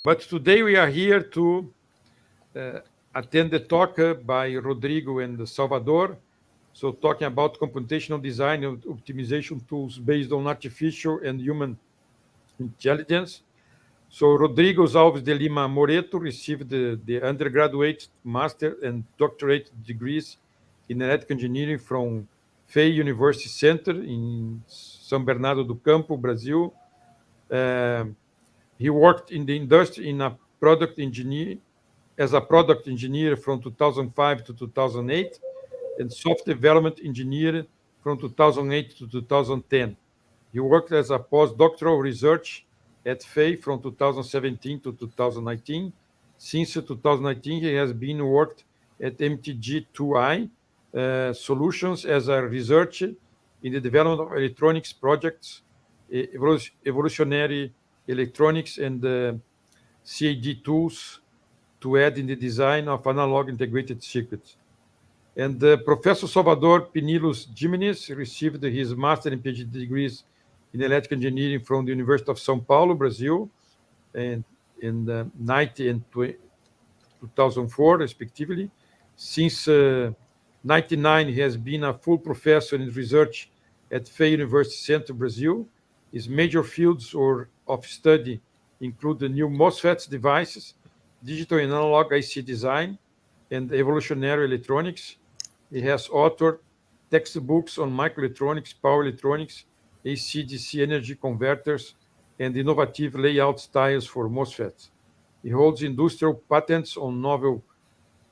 But today we are here to attend the talk by Rodrigo and Salvador. So talking about computational design and optimization tools based on artificial and human intelligence. So Rodrigo Alves de Lima Moreto received the undergraduate, master, and doctorate degrees in electrical engineering from FEI University Center in São Bernardo do Campo, Brazil. He worked in the industry in a product engineer as a product engineer from 2005 to 2008 and software development engineer from 2008 to 2010. He worked as a postdoctoral research at FEI from 2017 to 2019. Since 2019, he has been worked at MTG2i Solutions as a researcher in the development of electronics projects, evolutionary electronics, and CAD tools to add in the design of analog integrated circuits. And Professor Salvador Gimenez received his master and PhD degrees in electrical engineering from the University of São Paulo, Brazil, and in 1990 and 2004, respectively. Since 1999, he has been a full professor in research at FEI University Center, Brazil. His major fields of study include the new MOSFETs devices, digital and analog IC design, and evolutionary electronics. He has authored textbooks on microelectronics, power electronics, AC/DC energy converters, and innovative layout styles for MOSFETs. He holds industrial patents on novel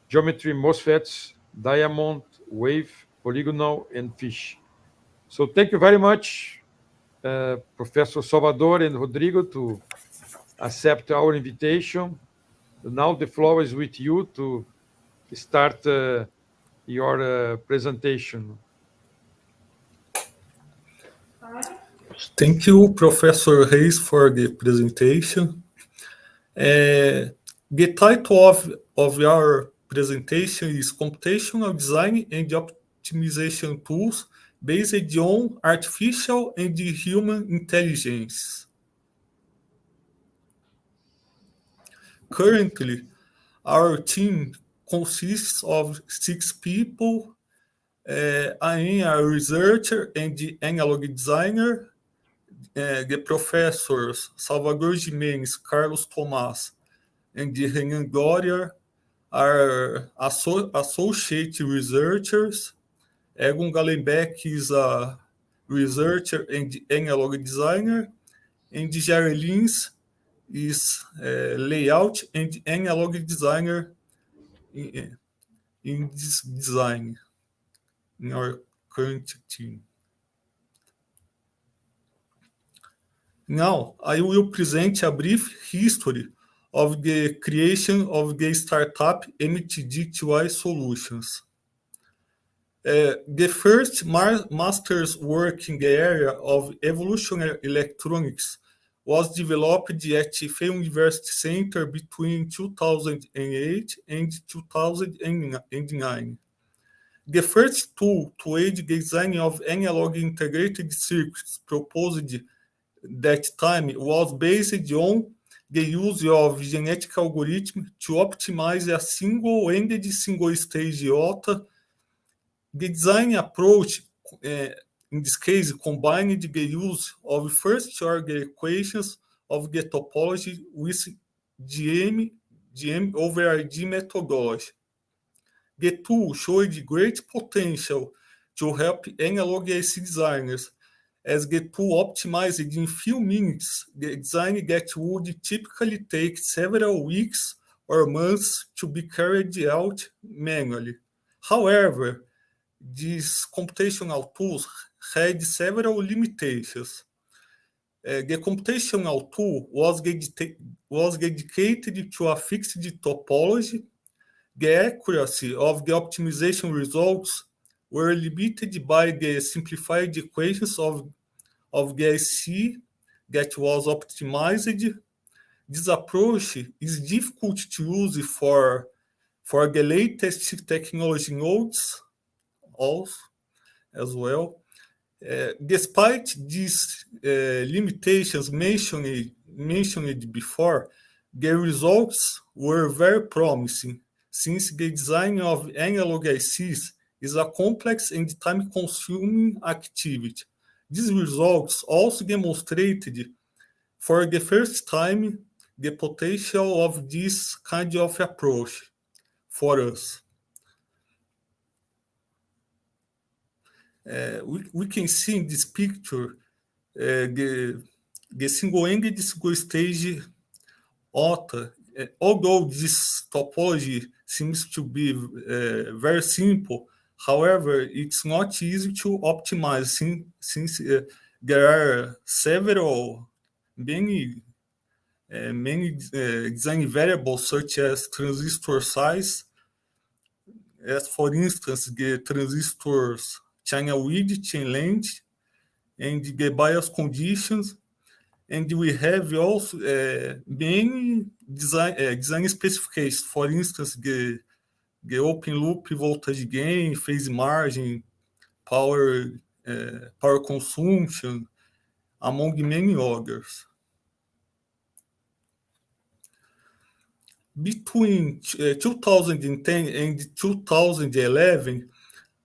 geometry MOSFETs, diamond, wave, polygonal, and fish. So thank you very much, Professor Salvador and Rodrigo, to accept our invitation. Now the floor is with you to start your presentation. Thank you, Professor Reis, for the presentation. The title of your presentation is Computational Design and Optimization Tools Based on Artificial and Human Intelligence. Currently, our team consists of 6 people. I am a researcher and analog designer. The professors Salvador Gimenez, Carlos Tomás, and Renan Gloria are associate researchers. Egon Gallenbeck is a researcher and analog designer, and Jerry Lins is a layout and analog designer in this design in our current team. Now, I will present a brief history of the creation of the startup MTG2i Solutions. The first master's work in the area of evolutionary electronics was developed at FEI University Center between 2008 and 2009. The first tool to aid the design of analog integrated circuits proposed that time was based on the use of genetic algorithms to optimize a single-ended single-stage iota. The design approach, in this case, combined the use of first-order equations of the topology with GM over RD methodology. The tool showed great potential to help analog IC designers, as the tool optimized in few minutes the design that would typically take several weeks or months to be carried out manually. However, these computational tools had several limitations. The computational tool was dedicated to a fixed topology. The accuracy of the optimization results were limited by the simplified equations of the IC that was optimized. This approach is difficult to use for the latest technology nodes also as well. Despite these limitations mentioned before, The results were very promising, since the design of analog ICs is a complex and time-consuming activity. These results also demonstrated, for the first time, the potential of this kind of approach for us. We can see in this picture the single-ended single-stage OTA. Although this topology seems to be very simple, however, it's not easy to optimize since there are many design variables such as transistor size, as for instance, the transistors channel width, chain length, and the bias conditions. And we have also many design specifications. For instance, the open loop voltage gain, phase margin, power consumption, among many others. Between 2010 and 2011,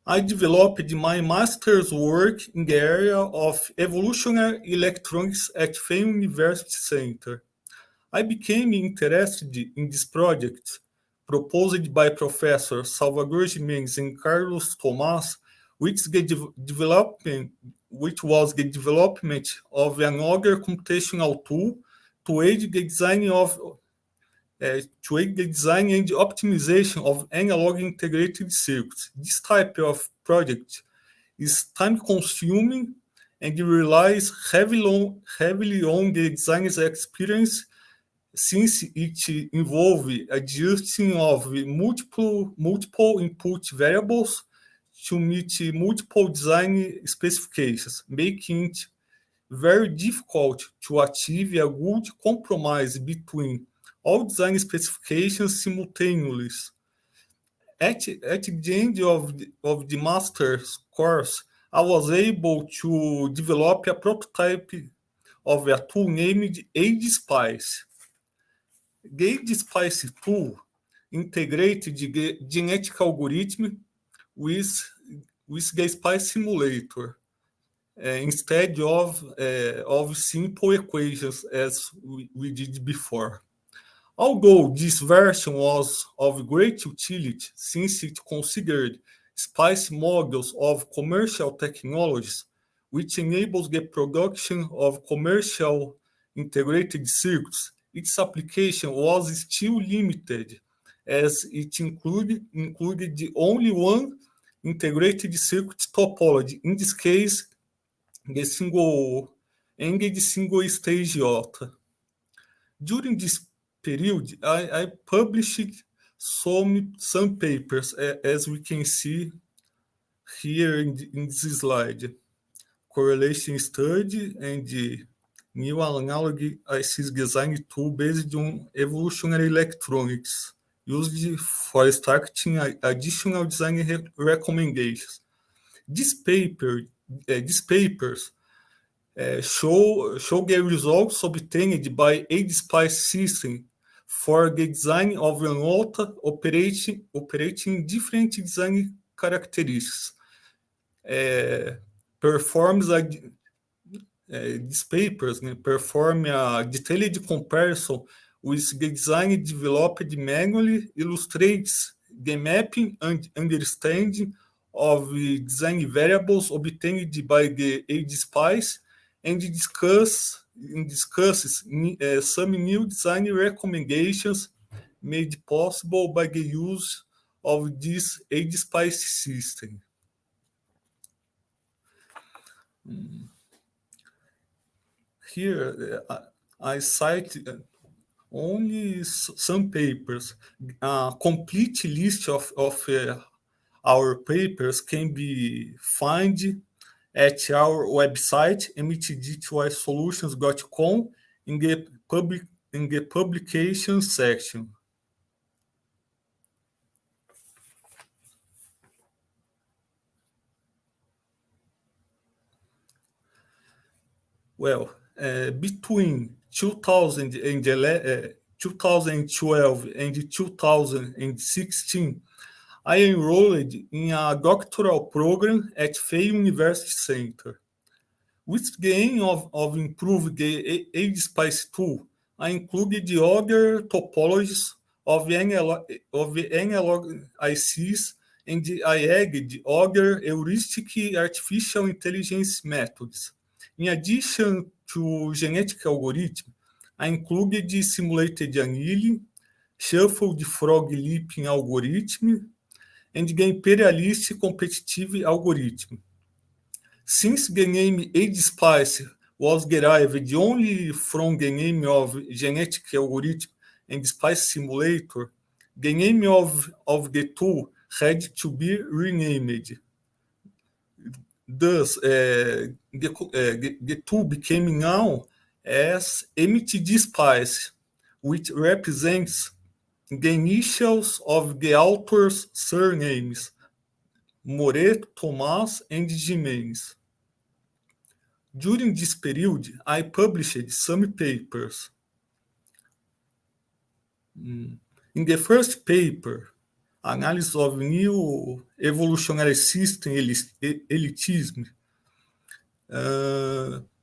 I developed my master's work in the area of evolutionary electronics at Fame University Center. I became interested in this project proposed by Professor Salvador Gimenez and Carlos Tomás, which was the development of another computational tool to aid the design and optimization of analog integrated circuits. This type of project is time-consuming and relies heavily on the designer's experience, since it involves adjusting of multiple input variables to meet multiple design specifications, making it very difficult to achieve a good compromise between all design specifications simultaneously. At the end of the master's course, I was able to develop a prototype of a tool named AgeSpice. The AgeSpice tool integrated the genetic algorithm with the SPICE simulator, instead of simple equations as we did before. Although this version was of great utility since it considered SPICE models of commercial technologies, which enables the production of commercial integrated circuits, its application was still limited, as it included the only one integrated circuit topology, in this case, the single-ended single-stage OTA. During this period, I published some papers, as we can see here in this slide. Correlation study and the new analog ICs design tool based on evolutionary electronics used for starting additional design recommendations. These papers show the results obtained by AgeSpice system for the design of an OTA operating different design characteristics. These papers perform a detailed comparison with the design developed manually, illustrates the mapping and understanding of design variables obtained by the AgeSpice, and discusses some new design recommendations made possible by the use of this AgeSpice system. Here, I cite only some papers. A complete list of our papers can be found at our website, MTG2isolutions.com, in the publication section. Well, between 2011 2012 and 2016, I enrolled in a doctoral program at Fei University Center. With the aim of improving the AgeSpice tool, I included the other topologies of analog ICs, and I added other heuristic artificial intelligence methods. In addition to genetic algorithm, I included the simulated annealing, shuffled frog leaping algorithm, and the imperialist competitive algorithm. Since the name AgeSpice was derived only from the name of genetic algorithm and spice simulator, the name of the tool had to be renamed. Thus, the tool became known as MTG2i, which represents the initials of the author's surnames, Moreto, Tomás, and Gimenez. During this period, I published some papers. In the first paper, Analysis of New Evolutionary System Elitism,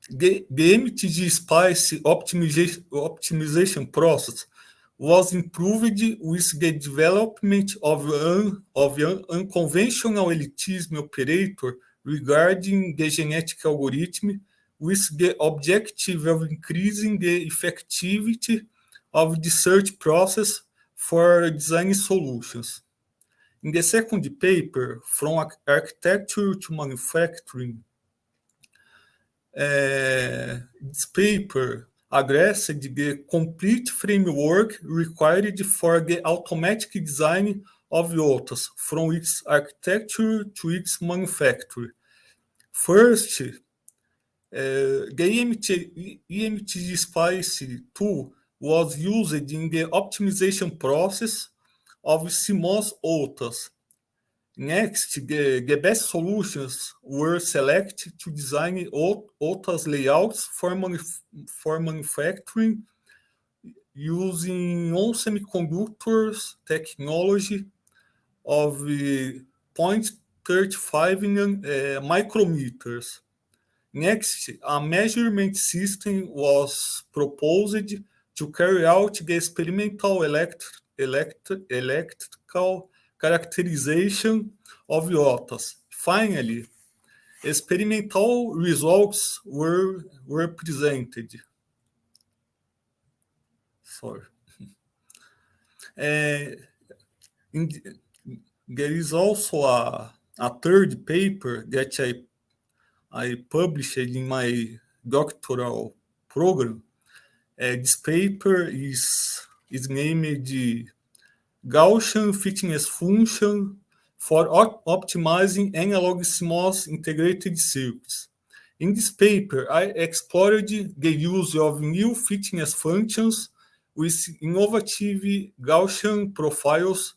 the MTG-SPICE optimization process was improved with the development of an unconventional elitism operator regarding the genetic algorithm, with the objective of increasing the effectivity of the search process for design solutions. In the second paper, From Architecture to Manufacturing, this paper addressed the complete framework required for the automatic design of yachts, from its architecture to its manufacture. First, the EMTG-SPICE tool was used in the optimization process of CMOS yachts. Next, the best solutions were selected to design yachts layouts for manufacturing using non-semiconductors technology of 0.35 micrometers. Next, a measurement system was proposed to carry out the experimental electrical characterization of yachts. Finally, experimental results were presented. Sorry. There is also a third paper that I published in my doctoral program. This paper is named Gaussian Fitness Function for Optimizing Analog CMOS Integrated Circuits. In this paper, I explored the use of new fitness functions with innovative Gaussian profiles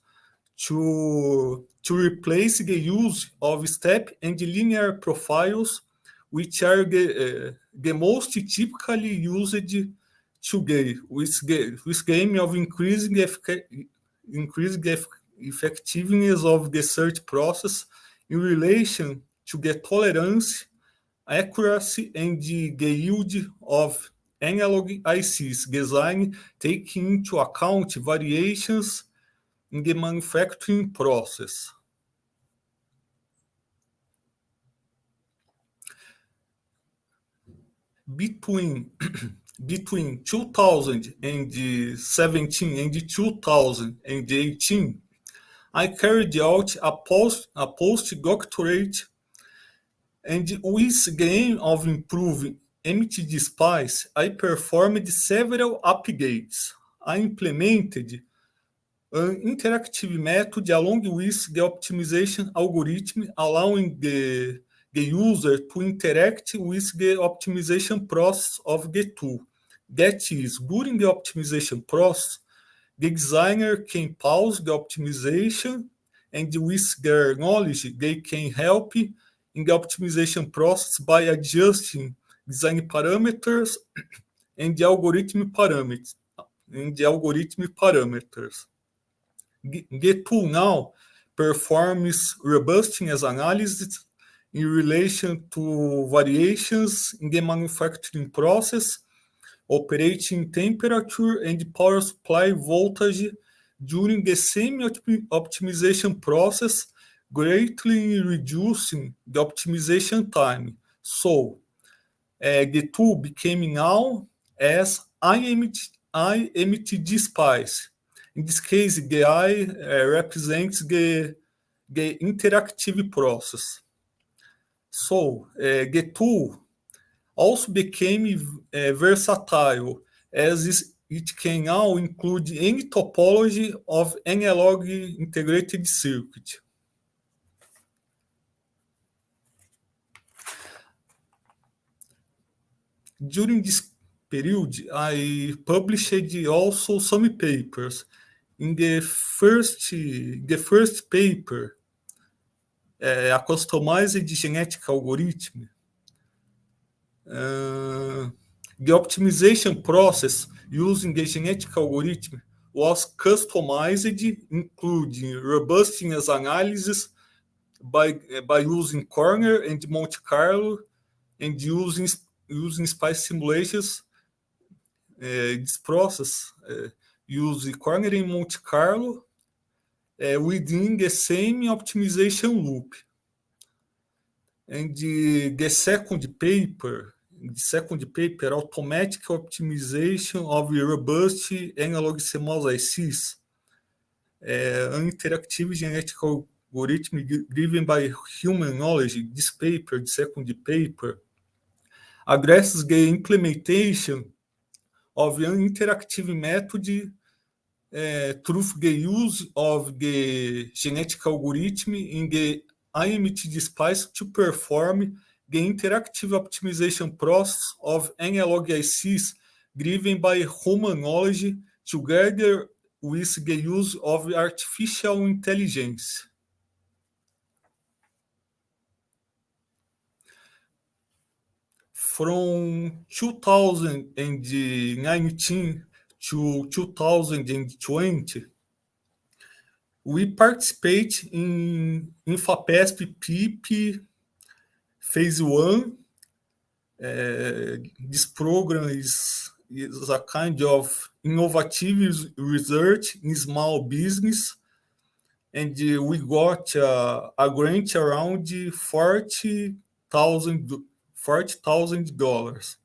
to replace the use of step and linear profiles, which are the most typically used today, with the aim of increasing the effectiveness of the search process in relation to the tolerance, accuracy, and the yield of analog ICs design, taking into account variations in the manufacturing process. Between 2017 and 2018, I carried out a postdoctorate, and with the aim of improving MTG-SPICE, I performed several updates. I implemented an interactive method along with the optimization algorithm, allowing the user to interact with the optimization process of the tool. That is, during the optimization process, the designer can pause the optimization, and with their knowledge, they can help in the optimization process by adjusting design parameters and the algorithm parameters. in the algorithm parameters. The tool now performs robustness analysis in relation to variations in the manufacturing process, operating temperature, and power supply voltage during the same optimization process, greatly reducing the optimization time. So, the tool became known as IMTG Spice. In this case, the I represents the interactive process. So, the tool also became versatile, as it can now include any topology of analog integrated circuit. During this period, I published also some papers. In the first paper, a customized genetic algorithm, the optimization process using the genetic algorithm was customized, including robustness analysis by using Corner and Monte Carlo, and using spice simulations. This process uses Corner and Monte Carlo within the same optimization loop. And the second paper, automatic optimization of robust analog CMOS ICs, an interactive genetic algorithm driven by human knowledge. This paper, the second paper, addresses the implementation of an interactive method through the use of the genetic algorithm in the IMTG Spice to perform the interactive optimization process of analog ICs driven by human knowledge together with the use of artificial intelligence. From 2019 to 2020, we participate in FAPESP PIP Phase 1. This program is a kind of innovative research in small business, and we got a grant around $40,000.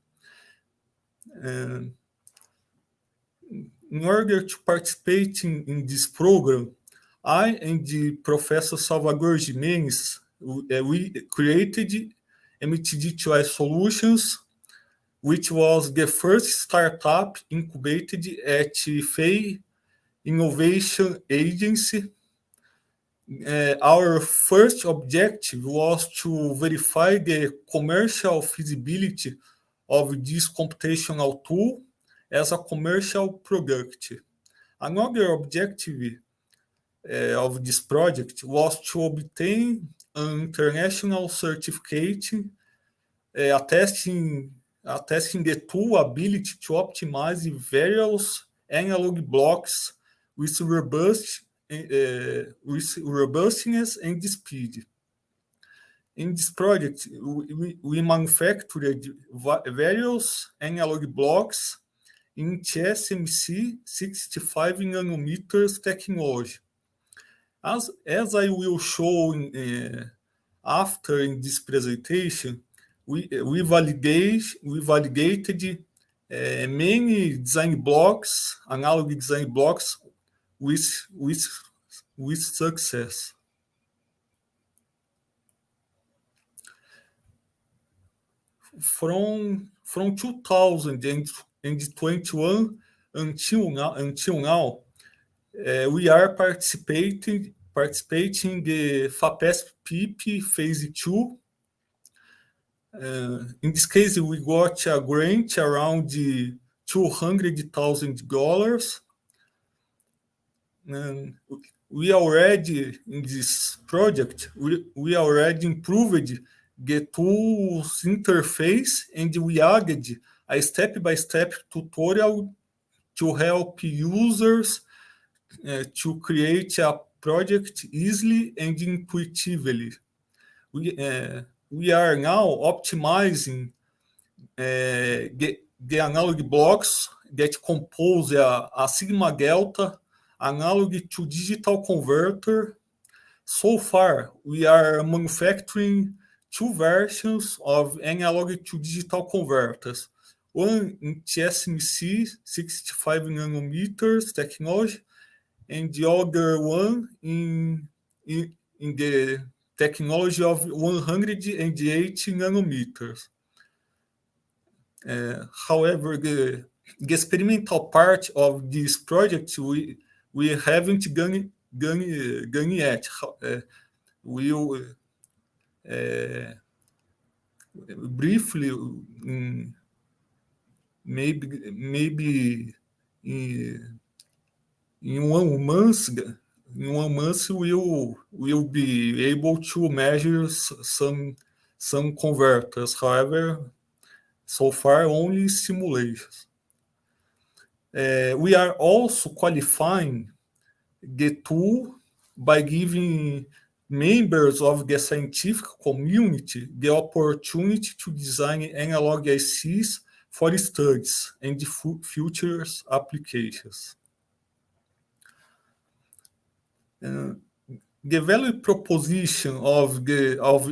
In order to participate in this program, I and the Professor Salvador Gimenez, we created MTG2i Solutions, which was the first startup incubated at FEI Innovation Agency. Our first objective was to verify the commercial feasibility of this computational tool as a commercial product. Another objective of this project was to obtain an international certificate attesting the tool ability to optimize various analog blocks with robustness and speed. In this project, we manufactured various analog blocks in TSMC 65 nanometers technology. As I will show after in this presentation, we validated many design blocks, analog design blocks, with success. From 2021 until now, we are participating in the FAPESP PIP Phase 2. In this case, we got a grant around $200,000. And we already, in this project, we already improved the tool's interface, and we added a step-by-step tutorial to help users to create a project easily and intuitively. We are now optimizing the analog blocks that compose a sigma delta analog to digital converter. So far, we are manufacturing two versions of analog to digital converters. One in TSMC 65 nanometers technology, and the other one in the technology of 180 nanometers. However, the experimental part of this project we haven't done yet. We'll briefly, maybe in 1 month. In 1 month, we'll be able to measure some converters. However, so far only simulations. We are also qualifying the tool by giving members of the scientific community the opportunity to design analog ICs for studies and future applications. The value proposition of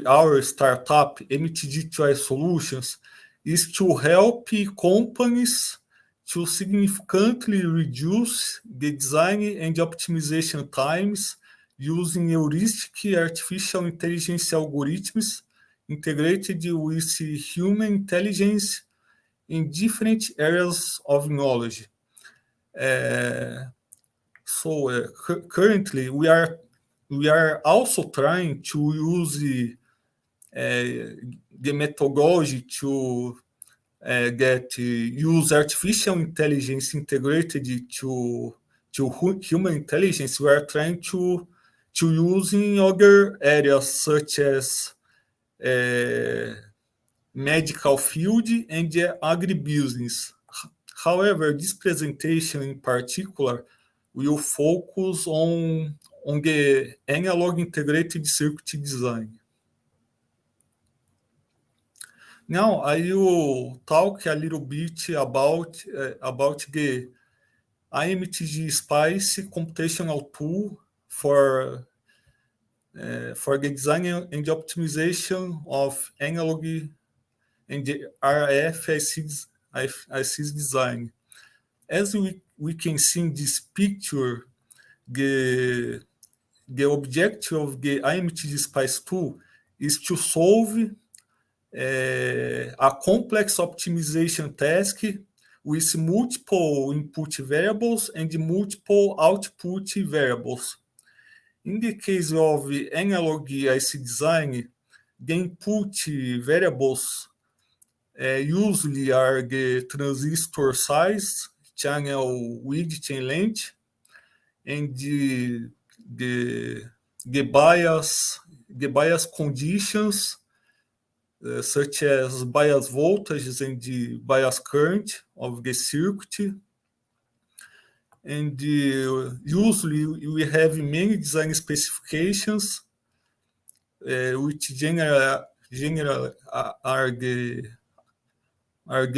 our startup, MTG2i Solutions, is to help companies to significantly reduce the design and optimization times using heuristic artificial intelligence algorithms integrated with human intelligence in different areas of knowledge. Currently, we are also trying to use the methodology to use artificial intelligence integrated to human intelligence. We are trying to use in other areas such as medical field and agribusiness. However, this presentation in particular will focus on the analog integrated circuit design. Now, I will talk a little bit about the IMTG Spice computational tool for the design and optimization of analog and the RF ICs design. As we can see in this picture, the objective of the IMTG Spice tool is to solve a complex optimization task with multiple input variables and multiple output variables. In the case of analog IC design, the input variables usually are the transistor size, channel width and length, and the bias conditions, such as bias voltages and the bias current of the circuit. And usually we have many design specifications, which generally are the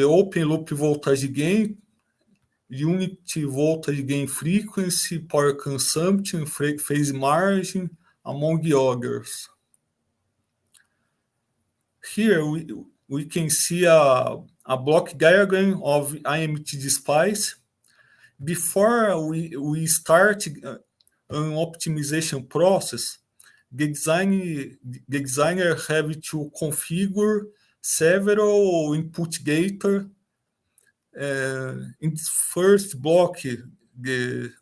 open loop voltage gain, unit voltage gain frequency, power consumption, phase margin, among the others. Here we can see a block diagram of IMTG Spice. Before we start an optimization process, the designer have to configure several input data. In this first block,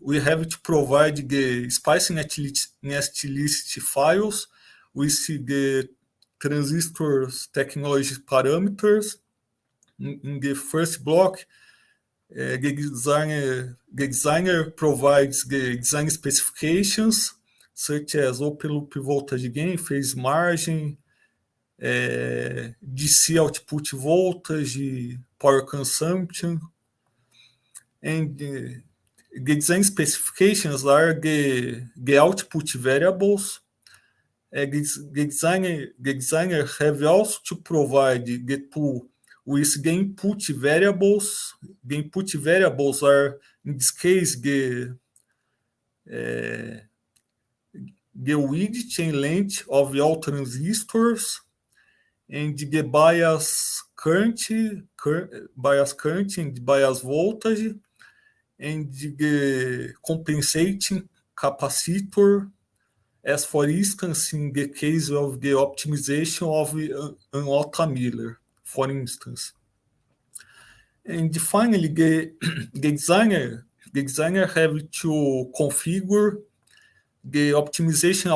we have to provide the spice netlist files with the transistors technology parameters. In the first block, the designer provides the design specifications, such as open loop voltage gain, phase margin, DC output voltage, power consumption. And the design specifications are the output variables. The designer have also to provide the tool with the input variables. The input variables are, in this case, the width and length of all transistors, and the bias current and bias voltage, and the compensating capacitor, as for instance, in the case of the optimization of an Otta-Miller, for instance. And finally, the designer have to configure the optimization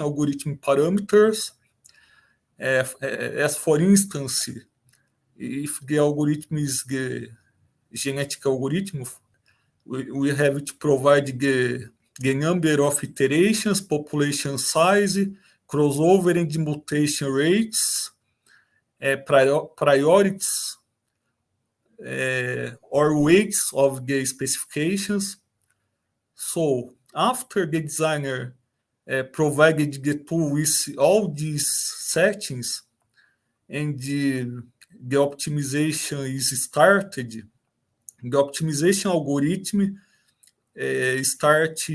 algorithm parameters, as for instance, if the algorithm is the genetic algorithm, we have to provide the number of iterations, population size, crossover and mutation rates, priorities, or weights of the specifications. So after the designer provided the tool with all these settings, and the optimization is started, the optimization algorithm starts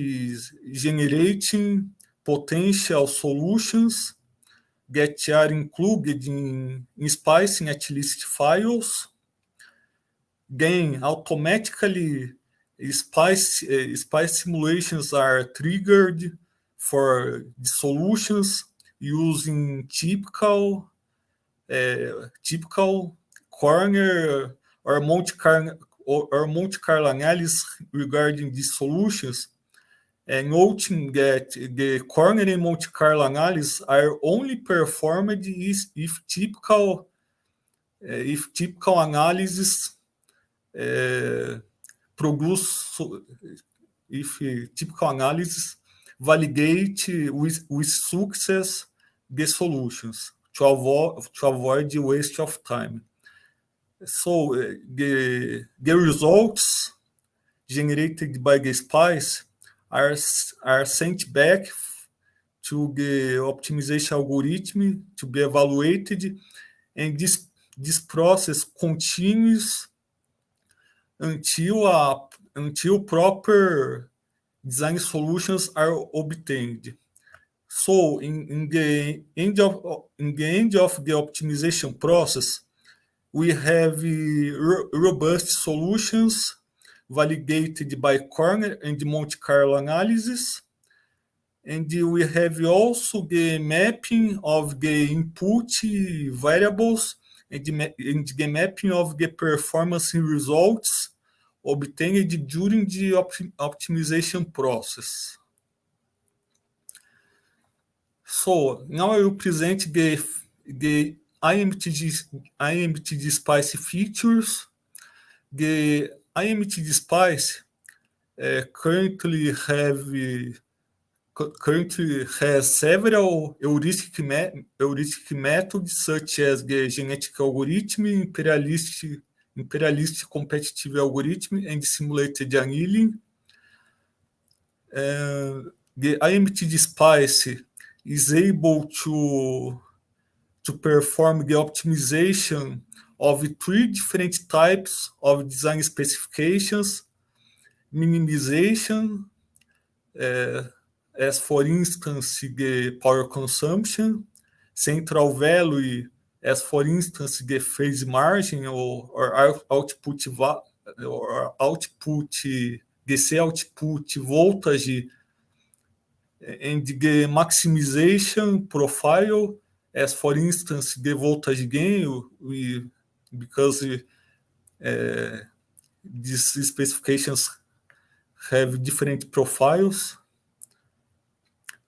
generating potential solutions that are included in SPICE netlist files. Then automatically SPICE simulations are triggered for the solutions using typical corner or Monte Carlo analysis regarding these solutions, and noting that the corner and Monte Carlo analysis are only performed if typical analysis validate with success the solutions to avoid the waste of time. So the results generated by the SPICE are sent back to the optimization algorithm to be evaluated, and this process continues until proper design solutions are obtained. So in the end of the optimization process, we have robust solutions validated by corner and Monte Carlo analysis. And we have also the mapping of the input variables and the mapping of the performance results obtained during the optimization process. So now I will present the IMTG SPICE features. The IMTG SPICE currently has several heuristic methods, such as the genetic algorithm, imperialistic competitive algorithm, and simulated annealing. The IMTG SPICE is able to perform the optimization of 3 different types of design specifications: minimization, as for instance, the power consumption; central value, as for instance, the phase margin or output DC output voltage; and the maximization profile, as for instance, the voltage gain, because these specifications have different profiles.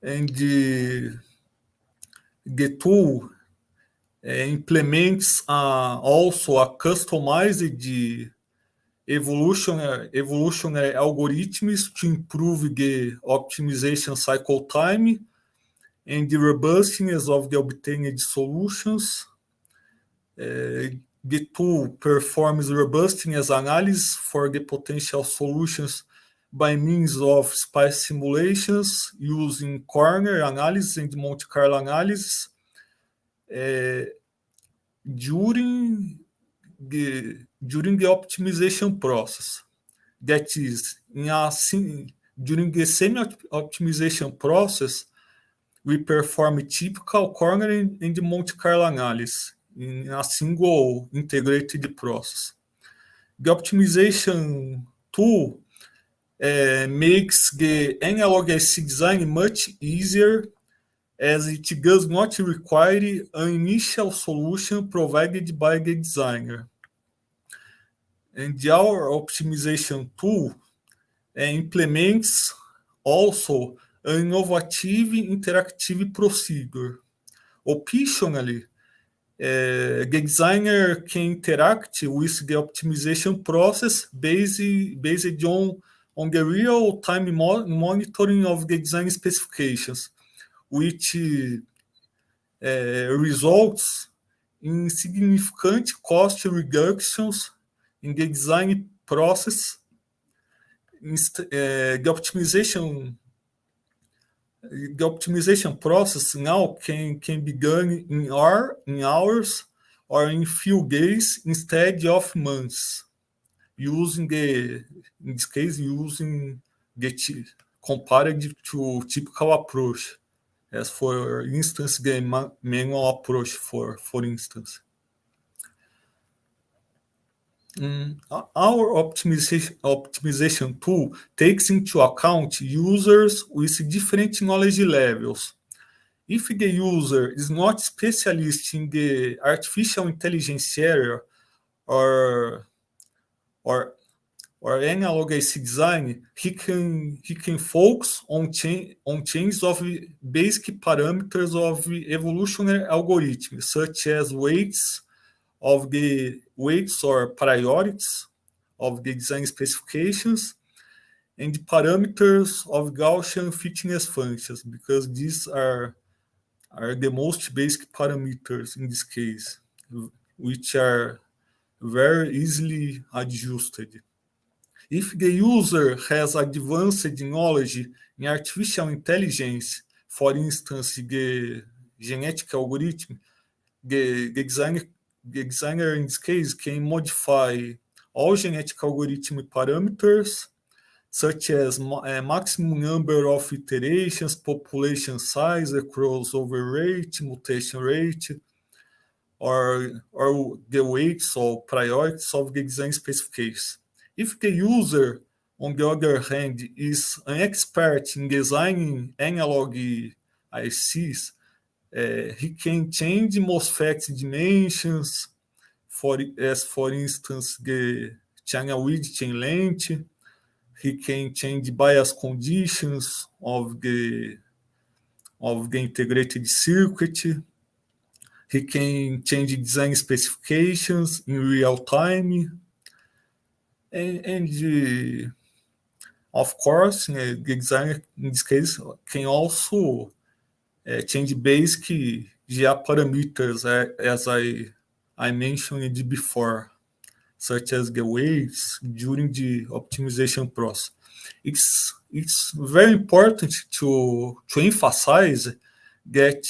And the tool implements also a customized evolutionary algorithms to improve the optimization cycle time and the robustness of the obtained solutions. the tool performs robustness analysis for the potential solutions by means of space simulations using corner analysis and Monte Carlo analysis during the optimization process. That is, during the semi-optimization process, we perform typical cornering and Monte Carlo analysis in a single integrated process. The optimization tool makes the analog IC design much easier as it does not require an initial solution provided by the designer. And our optimization tool implements also an innovative interactive procedure. Optionally, the designer can interact with the optimization process based on the real-time monitoring of the design specifications, which results in significant cost reductions in the design process. The optimization process now can be done in hours or in few days instead of months, in this case, using the compared to typical approach, as for instance, the manual approach, for instance. Our optimization tool takes into account users with different knowledge levels. If the user is not specialist in the artificial intelligence area or analog IC design, he can focus on change of basic parameters of evolutionary algorithms, such as weights or priorities of the design specifications and parameters of Gaussian fitness functions, because these are the most basic parameters in this case, which are very easily adjusted. If the user has advanced knowledge in artificial intelligence, for instance, the genetic algorithm, the designer in this case can modify all genetic algorithm parameters, such as maximum number of iterations, population size, crossover rate, mutation rate, or the weights or priorities of the design specifications. If the user, on the other hand, is an expert in designing analog ICs, he can change MOSFET dimensions, for instance, the channel width chain length. He can change bias conditions of the integrated circuit. He can change design specifications in real time. And of course, the designer in this case can also change basic GA parameters, as I mentioned before, such as the weights during the optimization process. It's very important to emphasize that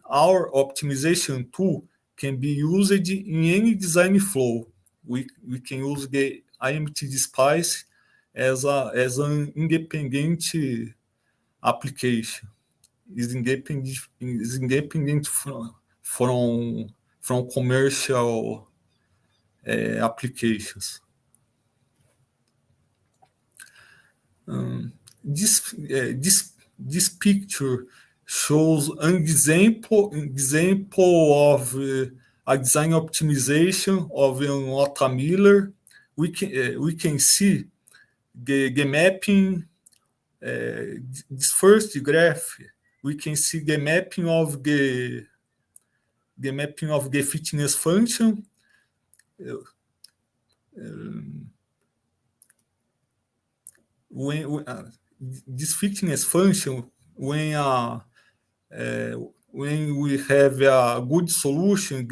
our optimization tool can be used in any design flow. We can use the IMTG Spice as an independent application. Is independent from commercial applications. This picture shows an example of a design optimization of an automiller. We can see the mapping. This first graph, we can see the mapping of the fitness function. When this fitness function, when we have a good solution,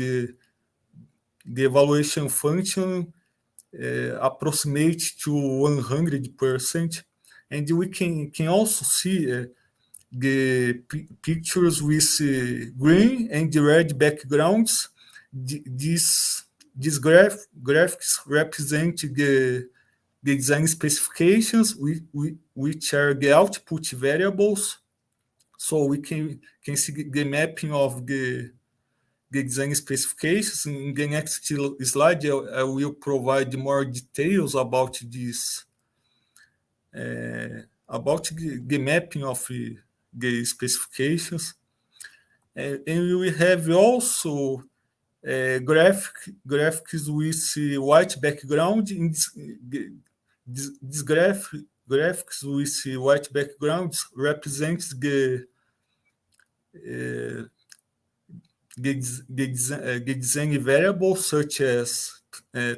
the evaluation function approximate to 100%, and we can also see the pictures with green and red backgrounds. These graphics represent the design specifications, which are the output variables. So we can see the mapping of the design specifications. In the next slide, I will provide more details about this, about the mapping of the specifications. And we have also graphics with white background. In this graphics with white backgrounds represents the design variables such as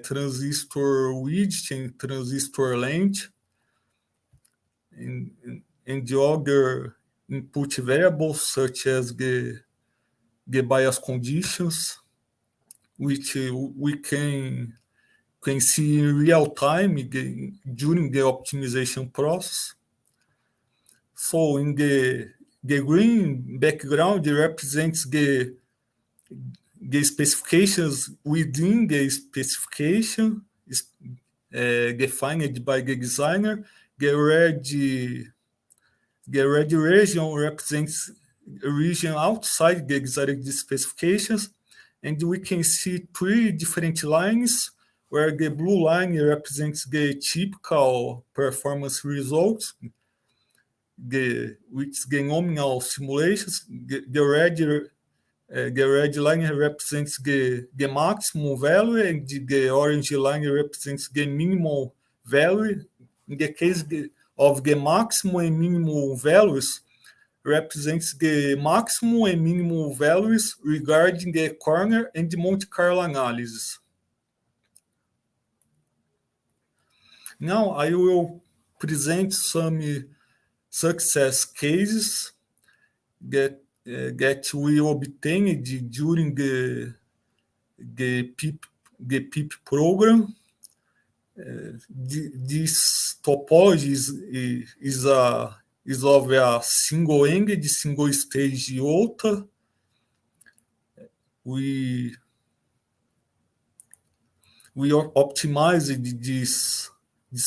transistor width and transistor length, and the other input variables such as the bias conditions, which we can see in real time during the optimization process. So in the green background, it represents the specifications within the specification defined by the designer. The red region represents a region outside the exact specifications, and we can see 3 different lines, where the blue line represents the typical performance results, which is the nominal simulations. The red line represents the maximum value, and the orange line represents the minimum value. In the case of the maximum and minimum values, represents the maximum and minimum values regarding the corner and the Monte Carlo analysis. Now I will present some success cases that we obtained during the PIP program. This topology is of a single-ended, single-stage iota. We optimized this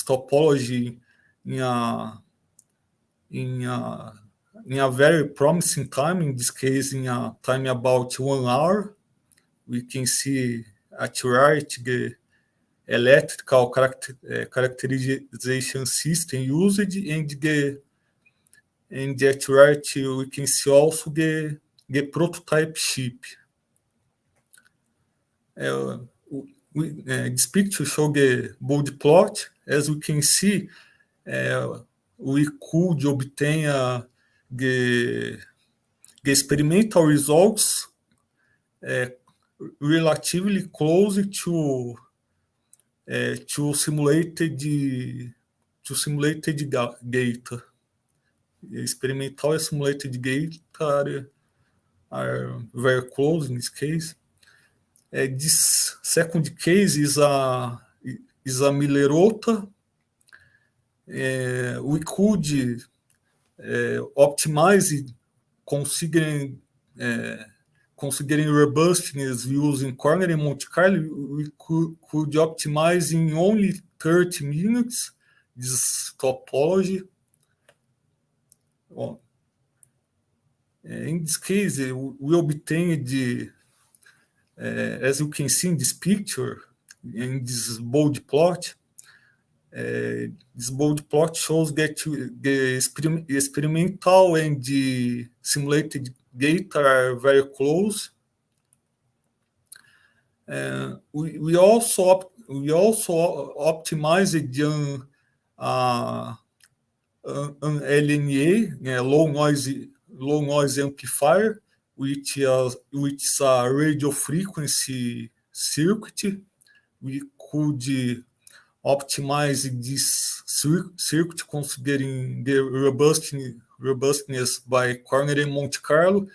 topology in a very promising time. In this case, in a time about 1 hour. We can see at right the electrical characterization system used, and at right we can see also the prototype chip. This picture shows the board plot. As we can see, we could obtain the experimental results relatively close to simulated data. Experimental and simulated data are very close in this case. This second case is a Millerota. We could optimize it considering robustness using corner and Monte Carlo. We could optimize in only 30 minutes this topology. In this case, we obtained as you can see in this picture, in this bold plot. This bold plot shows that the experimental and the simulated data are very close. We also optimized an LNA, low noise amplifier, which is a radio frequency circuit. We could optimize this circuit considering the robustness by corner and Monte Carlo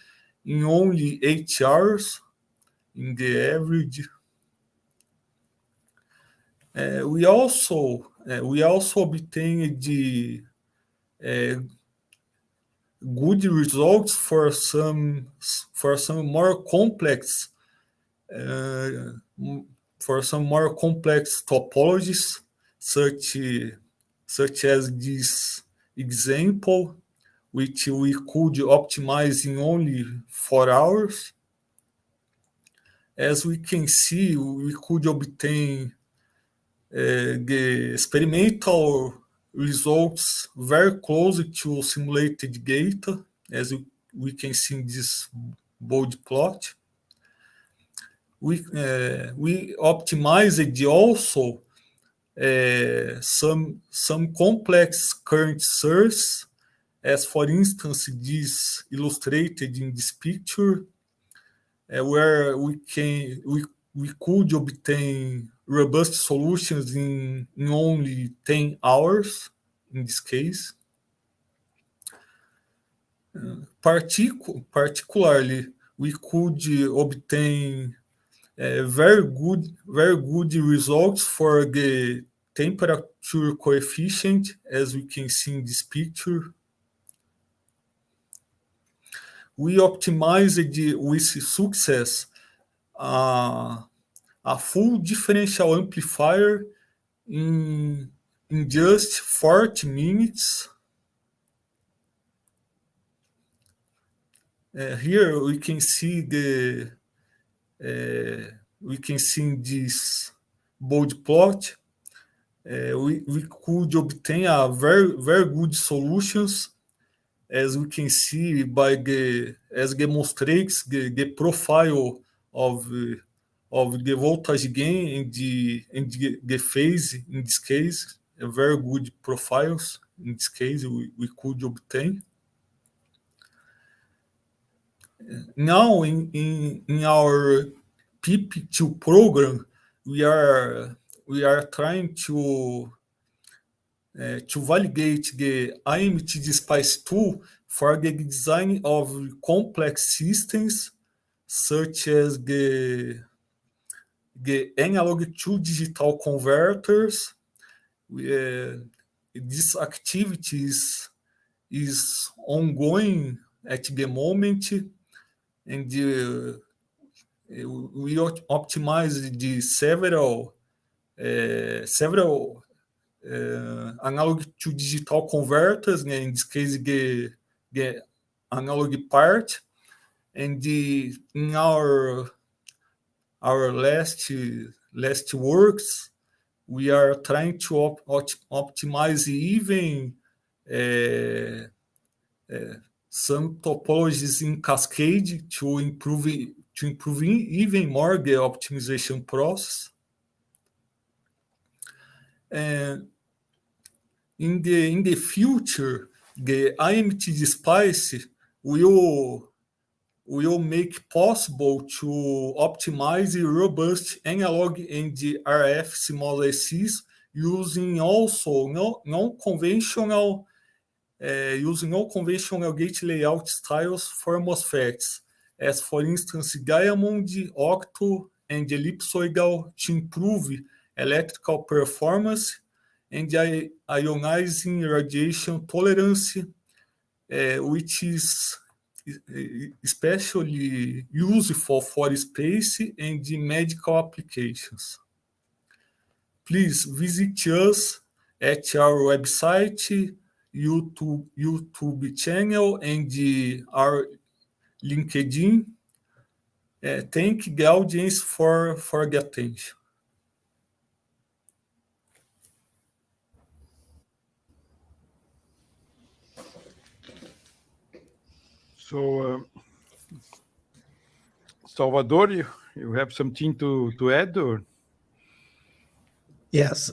in only 8 hours in the average. We also obtained the good results for some more complex topologies, such as this example, which we could optimize in only 4 hours. As we can see, we could obtain the experimental results very close to simulated data, as we can see in this bold plot. We optimized also some complex current source, as for instance this illustrated in this picture, where we could obtain robust solutions in only 10 hours in this case. Particularly, we could obtain very good results for the temperature coefficient, as we can see in this picture. We optimized with success a full differential amplifier in just 40 minutes. Here we can see in this bold plot, we could obtain a very good solutions, as we can see by as demonstrates the profile of the voltage gain and the phase in this case, very good profiles in this case we could obtain. Now in our PP2 program, we are trying to validate the IMTG2i for the design of complex systems, such as the analog to digital converters. This activity is ongoing at the moment, and we optimize the several analog to digital converters, in this case the analog part, and in our last works, we are trying to optimize even some topologies in cascade to improve even more the optimization process. And in the future, the IMTG Spice will make possible to optimize robust analog and RF CMOS ICs using also non-conventional gate layout styles for MOSFETs, as for instance diamond, octo, and ellipsoidal, to improve electrical performance and ionizing radiation tolerance, which is especially useful for space and medical applications. Please visit us at our website, YouTube channel, and our LinkedIn. Thank the audience for the attention. So, Salvador, you have something to add, or? Yes.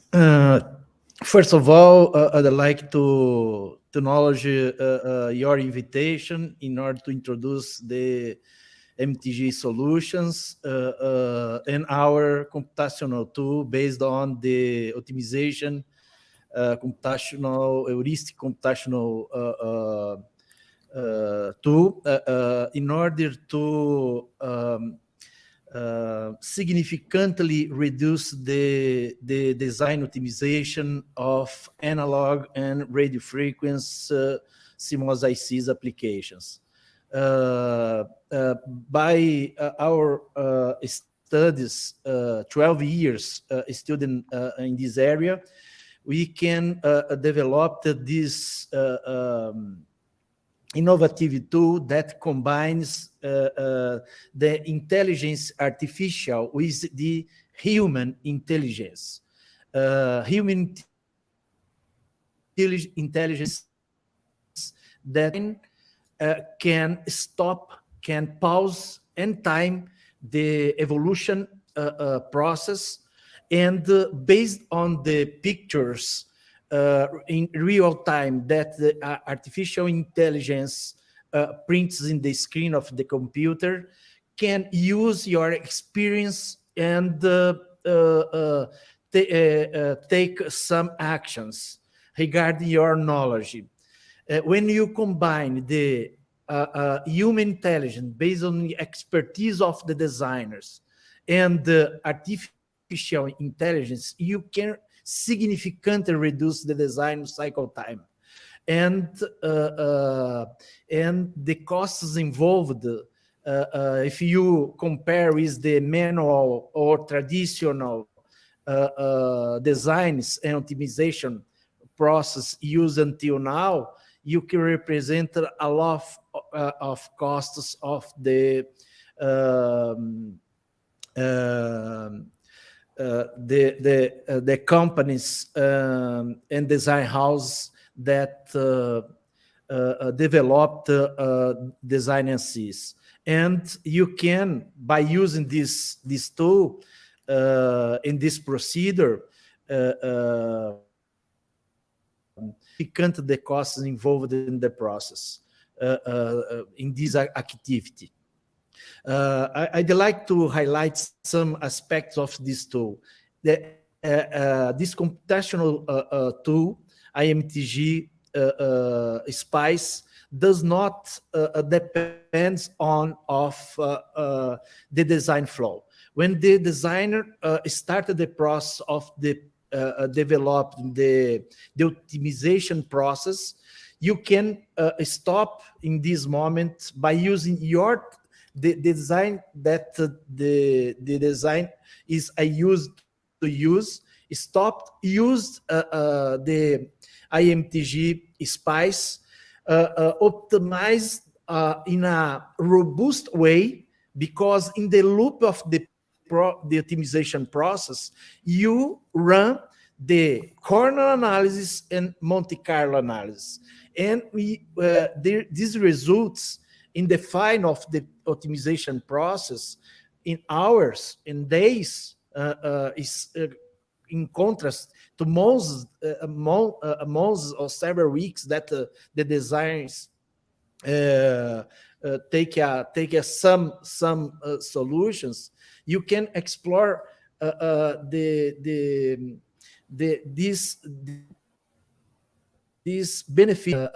First of all, I'd like to acknowledge your invitation in order to introduce the MTG solutions and our computational tool based on the optimization heuristic computational tool in order to significantly reduce the design optimization of analog and radio frequency CMOS ICs applications. By our studies, 12 years student in this area, we can develop this innovative tool that combines the intelligence artificial with the human intelligence. Human intelligence that can stop, can pause, and time the evolution process, and based on the pictures in real time that the artificial intelligence prints in the screen of the computer, can use your experience and take some actions regarding your knowledge. When you combine the human intelligence based on the expertise of the designers and the artificial intelligence, you can significantly reduce the design cycle time, and the costs involved. If you compare with the manual or traditional designs and optimization process used until now, you can represent a lot of costs of the companies and design house that developed design NCs. And you can, by using this tool in this procedure, the costs involved in the process in this activity. I'd like to highlight some aspects of this tool. This computational tool, IMTG Spice, does not depend on the design flow. When the designer started the process of the developing the optimization process, you can stop in this moment by using the design that the design is used to use. Stopped, used the IMTG Spice, optimized in a robust way, because in the loop of the optimization process, you run the corner analysis and Monte Carlo analysis, and these results in the fine of the optimization process in hours, in days, is in contrast to months or several weeks that the designs take some solutions. You can explore this benefit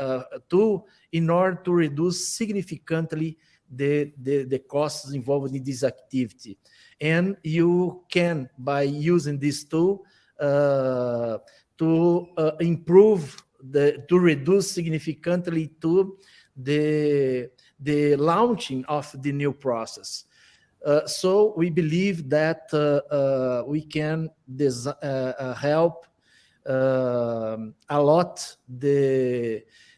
tool in order to reduce significantly the costs involved in this activity. And you can, by using this tool, to improve to reduce significantly to the launching of the new process. So we believe that we can help a lot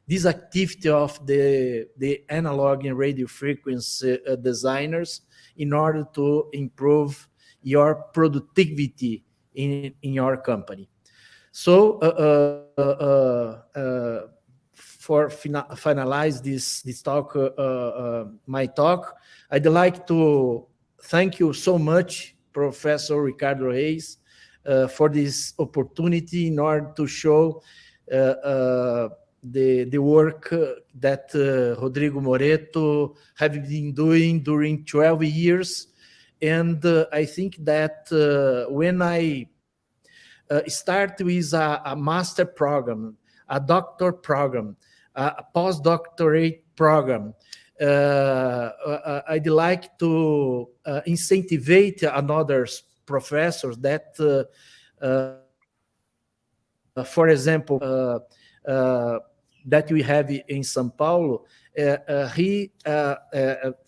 this activity of the analog and radio frequency designers in order to improve your productivity in your company. So for finalize this talk, my talk, I'd like to thank you so much, Professor Ricardo Reis, for this opportunity in order to show the work that Rodrigo Moreto have been doing during 12 years. And I think that when I start with a master program, a doctor program, a postdoctorate program, I'd like to incentivize another professors that, for example, that we have in São Paulo,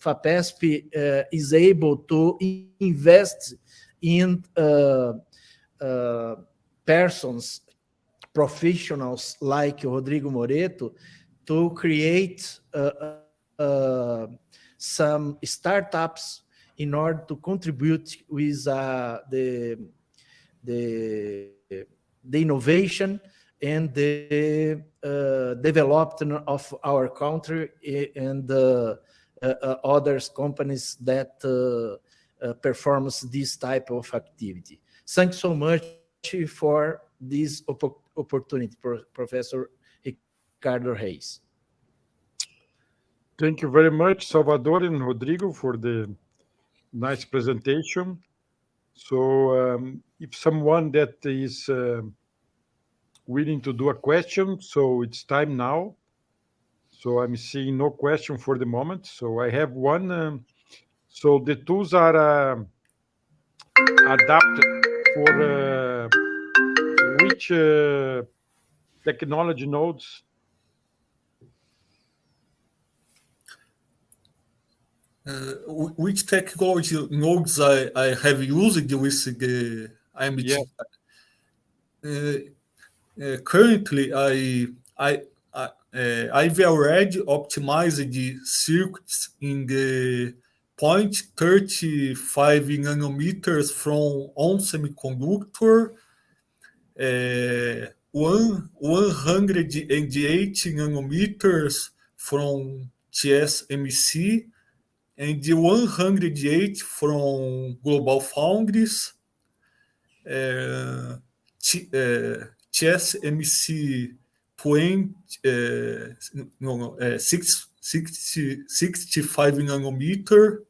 FAPESP is able to invest in persons, professionals like Rodrigo Moreto, to create some startups in order to contribute with the innovation and the development of our country and other companies that performs this type of activity. Thanks so much for this opportunity, Professor Ricardo Reis. Thank you very much, Salvador and Rodrigo, for the nice presentation. So if someone that is willing to do a question, so it's time now. So I'm seeing no question for the moment. So I have one. So the tools are adapted for which technology nodes? Which technology nodes I have used with the MT? Yeah. Currently, I've already optimized the circuits in the 0.35 nanometers from on semiconductor, 180 nanometers from TSMC, and the 108 from Global Foundries, TSMC 65 nanometer.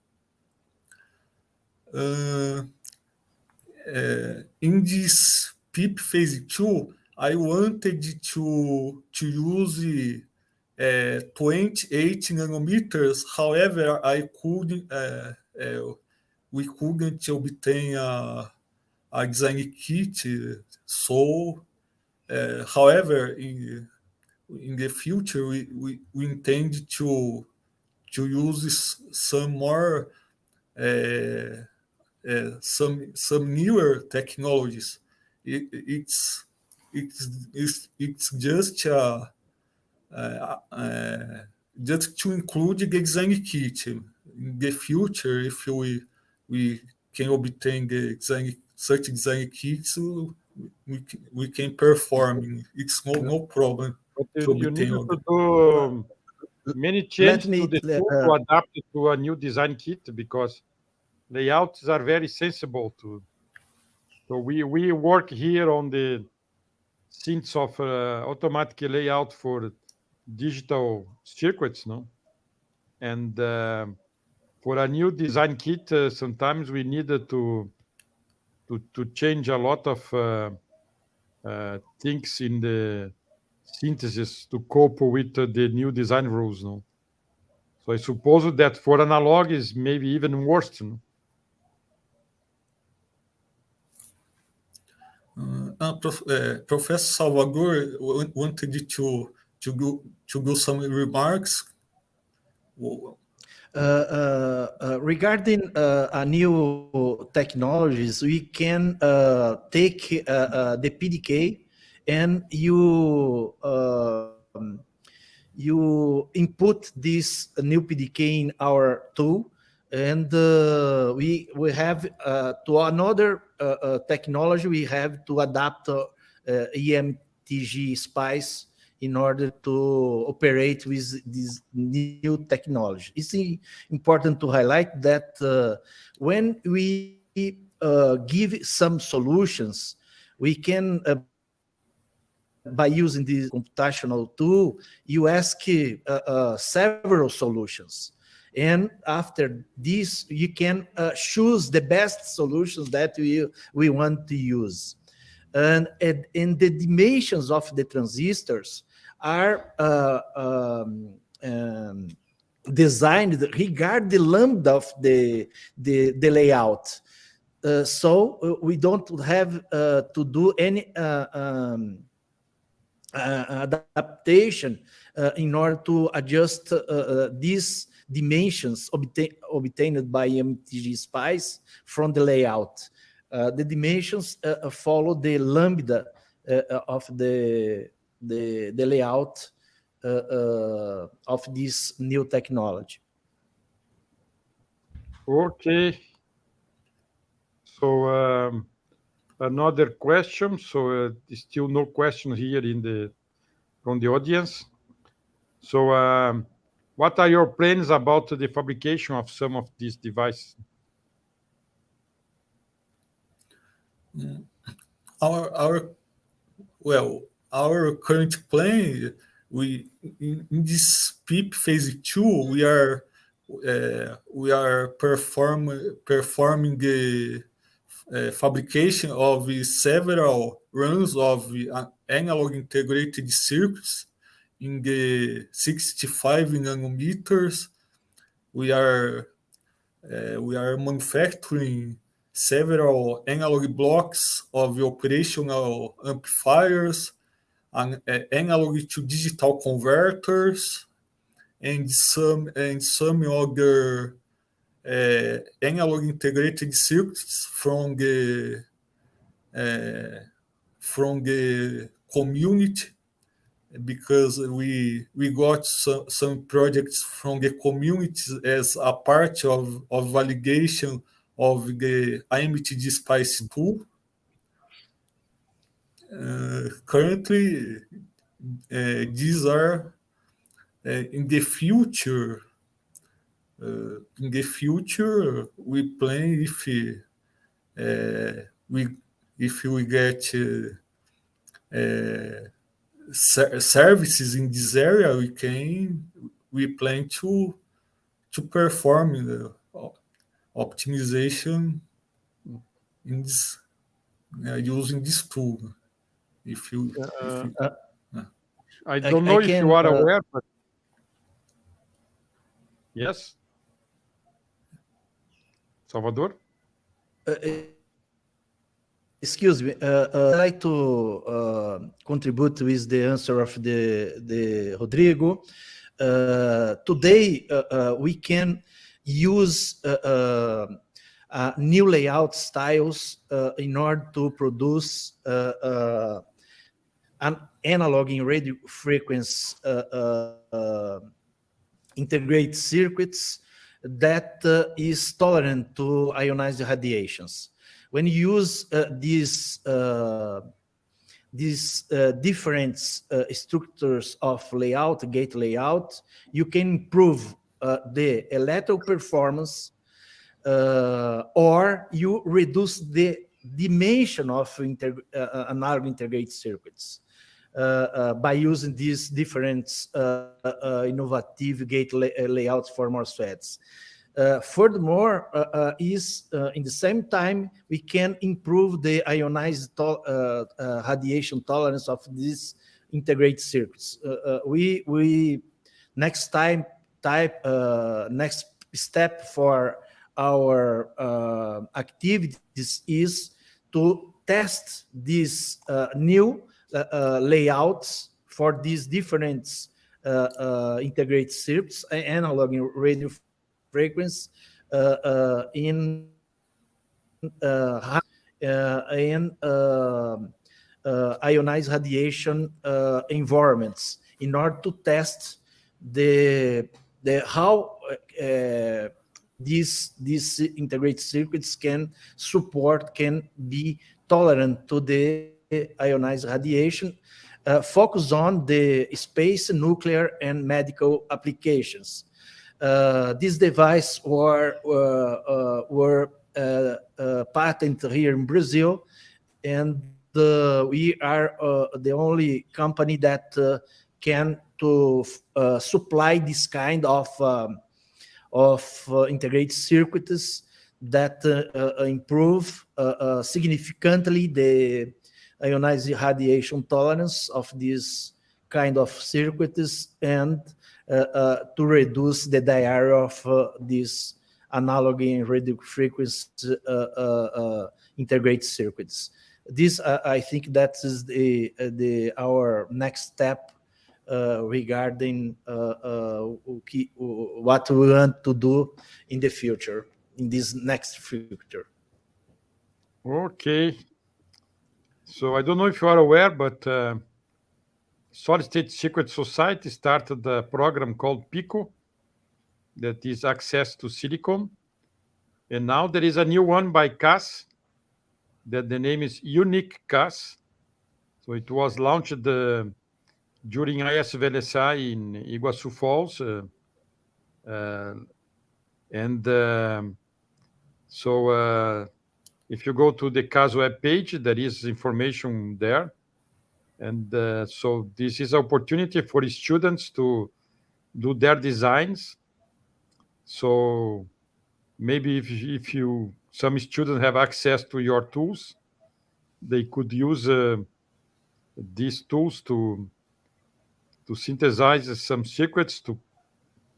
In this PIP phase 2, I wanted to use 28 nanometers. However, we couldn't obtain a design kit. So, however, in the future, we intend to use some more some newer technologies. It's just just to include the design kit. In the future, if we can obtain such design kits, we can perform. It's no problem But to you obtain. need to do many changes to the tool to adapt it to a new design kit, because layouts are very sensible to. So we work here on the sense of automatic layout for digital circuits, no? And for a new design kit, sometimes we needed to change a lot of things in the synthesis to cope with the new design rules, no? So I suppose that for analog is maybe even worse, no? Professor Salvador wanted to do some remarks. Regarding new technologies, we can take the PDK and you input this new PDK in our tool, and we have to another technology. We have to adapt EMTG Spice in order to operate with this new technology. It's important to highlight that when we give some solutions, we can, by using this computational tool, you ask several solutions. And after this, you can choose the best solutions that we want to use. And the dimensions of the transistors are designed regard the lambda of the layout. So we don't have to do any adaptation in order to adjust these dimensions obtained by MTG Spice from the layout. The dimensions follow the lambda of the layout of this new technology. Okay. So another question. So still no question here from the audience. So what are your plans about the fabrication of some of these devices? Our current plan, in this PIP phase 2, we are performing the fabrication of several runs of analog integrated circuits in the 65 nanometers. We are manufacturing several analog blocks of operational amplifiers, and analog to digital converters, and some other analog integrated circuits from the community, because we got some projects from the communities as a part of validation of the MTG Spice tool. Currently, these are in the future. In the future, we plan if we get services in this area, we plan to perform the optimization in this, using this tool. I don't know if you are aware, but yes, Salvador. Excuse me. I'd like to contribute with the answer of the Rodrigo. Today, we can use new layout styles in order to produce an analog in radio frequency integrate circuits that is tolerant to ionized radiations. When you use these different structures of layout, gate layout, you can improve the electrical performance, or you reduce the dimension of analog integrated circuits by using these different innovative gate layouts for MOSFETs. Furthermore, in the same time, we can improve the ionized radiation tolerance of these integrated circuits. Next step for our activities is to test these new layouts for these different integrated circuits, analog and radio frequency, in ionized radiation environments, in order to test how these integrated circuits can be tolerant to the ionized radiation, focus on the space, nuclear, and medical applications. This device were patented here in Brazil, and we are the only company that can supply this kind of integrated circuits that improve significantly the ionized radiation tolerance of these kind of circuits, and to reduce the diary of these analog and radio frequency integrated circuits. This, I think, that is our next step regarding what we want to do in the future, in this next future. Okay. So I don't know if you are aware, but Solid State Secret Society started a program called PICO that is access to silicon. And now there is a new one by CAS that the name is Unique CAS. So it was launched during ISVLSI in Iguaçu Falls. And so if you go to the CAS web page, there is information there. And so this is an opportunity for students to do their designs. So maybe if you some students have access to your tools, they could use these tools to synthesize some secrets to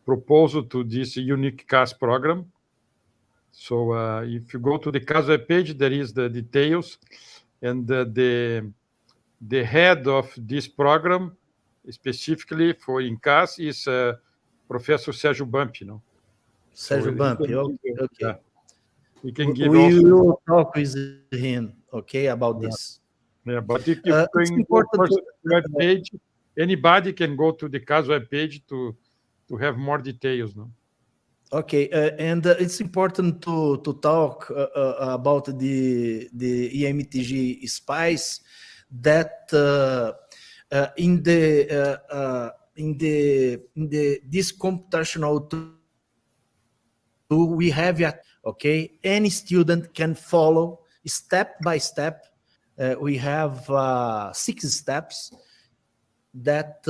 propose to this unique CAS program. So if you go to the CAS web page, there is the details, and the head of this program, specifically for in CAS, is Professor Sérgio Bump. Sérgio Bump, okay. We can give we also. will talk with him, okay, about this. Yeah, but if you can go first to the web page, anybody can go to the CAS web page to have more details. No? Okay, and it's important to talk about the EMTG spice that in this computational tool we have okay, any student can follow step by step. We have 6 steps that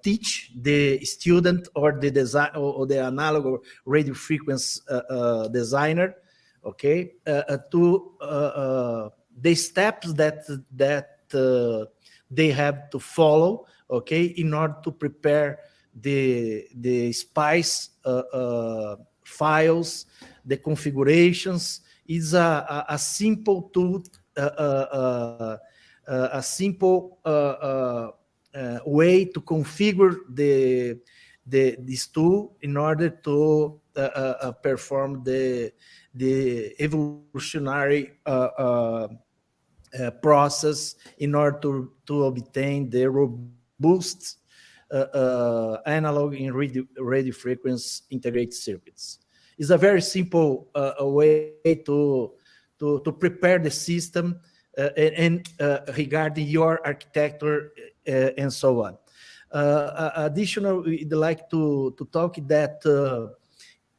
teach the student or the design or the analog or radio frequency designer, okay, to the steps that they have to follow, okay, in order to prepare the spice files, the configurations. Is a simple tool, a simple way to configure this tool in order to perform the evolutionary process in order to obtain the robust analog and radio frequency integrated circuits. It's a very simple way to prepare the system and regarding your architecture and so on. Additionally, we'd like to talk that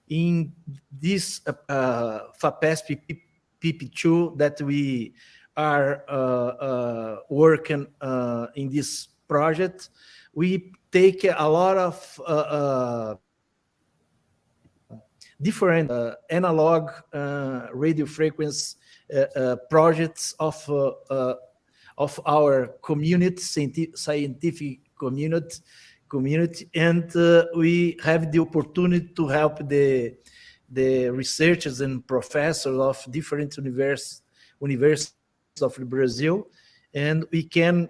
in this FAPESP PP2 that we are working in this project, we take a lot of different analog radio frequency projects of our community, scientific community, and we have the opportunity to help the researchers and professors of different universities of Brazil, and we can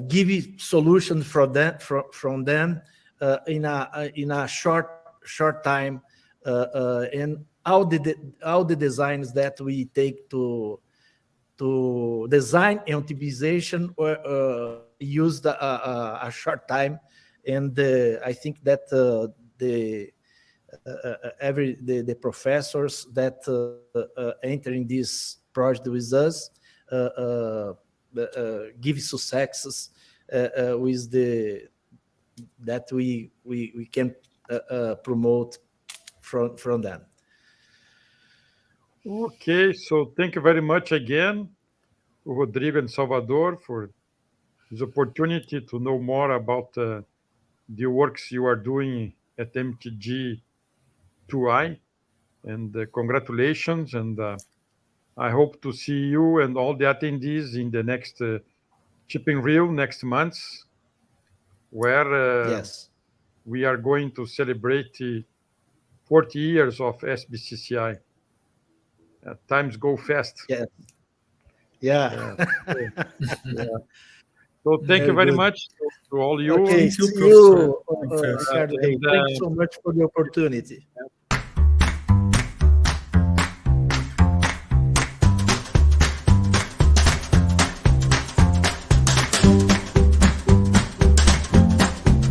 give solutions from them in a short time, and all the designs that we take to design and optimization used a short time, and I think that the professors that entering this project with us give successes with that we can promote from them. Okay, so thank you very much again, Rodrigo and Salvador, for this opportunity to know more about the works you are doing at MTG2i, and congratulations, and I hope to see you and all the attendees in the next Chip and Reel next month, where Yes. we are going to celebrate 40 years of SBCCI. Times go fast. Yeah. Yeah. So thank you Very very good. much to all you. Okay, Thank you, see Professor. you, Ricardo. Hey, And, thanks so much for the opportunity.